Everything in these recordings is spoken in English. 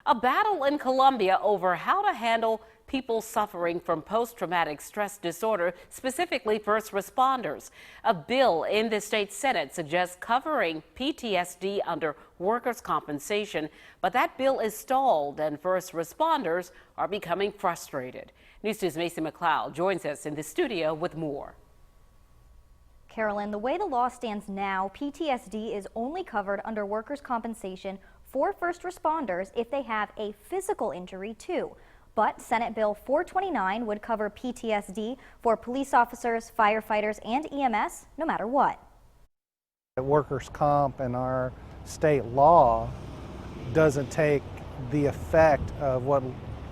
A battle in Colombia over how to handle people suffering from post-traumatic stress disorder, specifically first responders. A bill in the state Senate suggests covering PTSD under workers' compensation, but that bill is stalled and first responders are becoming frustrated. News 2's Macy McLeod joins us in the studio with more. Carolyn, the way the law stands now, PTSD is only covered under workers' compensation for first responders if they have a physical injury too. But Senate Bill 429 would cover PTSD for police officers, firefighters, and EMS no matter what. Workers' comp and our state law doesn't take the effect of what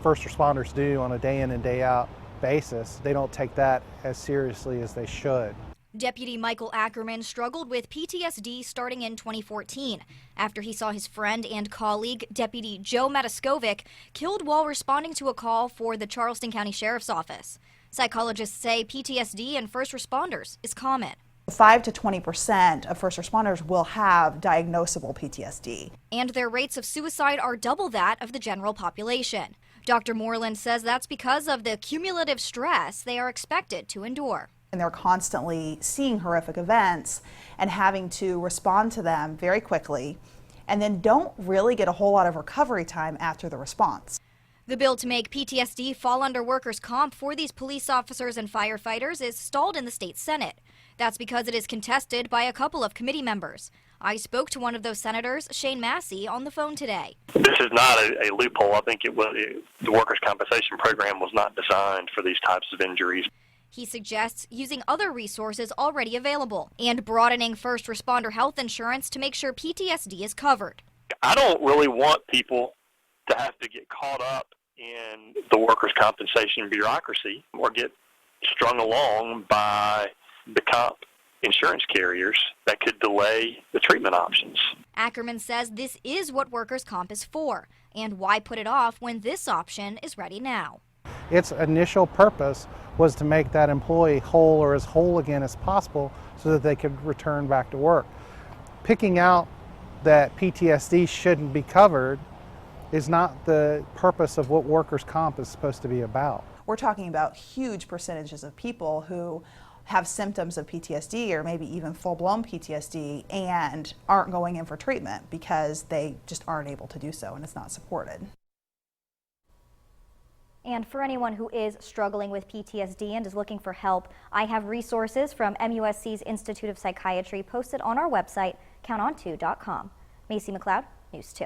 first responders do on a day in and day out basis. They don't take that as seriously as they should. Deputy Michael Ackerman struggled with PTSD starting in 2014 after he saw his friend and colleague, Deputy Joe Mataskovic, killed while responding to a call for the Charleston County Sheriff's Office. Psychologists say PTSD in first responders is common. 5 to 20% of first responders will have diagnosable PTSD. And their rates of suicide are double that of the general population. Dr. Moreland says that's because of the cumulative stress they are expected to endure. And they're constantly seeing horrific events and having to respond to them very quickly, and then don't really get a whole lot of recovery time after the response. The bill to make PTSD fall under workers' comp for these police officers and firefighters is stalled in the state Senate. That's because it is contested by a couple of committee members. I spoke to one of those senators, Shane Massey, on the phone today. This is not a loophole. I think the workers' compensation program was not designed for these types of injuries. He suggests using other resources already available and broadening first responder health insurance to make sure PTSD is covered. I don't really want people to have to get caught up in the workers' compensation bureaucracy or get strung along by the comp insurance carriers that could delay the treatment options. Ackerman says this is what workers' comp is for, and why put it off when this option is ready now. Its initial purpose was to make that employee whole or as whole again as possible so that they could return back to work. Picking out that PTSD shouldn't be covered is not the purpose of what workers' comp is supposed to be about. We're talking about huge percentages of people who have symptoms of PTSD or maybe even full-blown PTSD and aren't going in for treatment because they just aren't able to do so and it's not supported. And for anyone who is struggling with PTSD and is looking for help, I have resources from MUSC's Institute of Psychiatry posted on our website, counton2.com. Macy McLeod, News 2.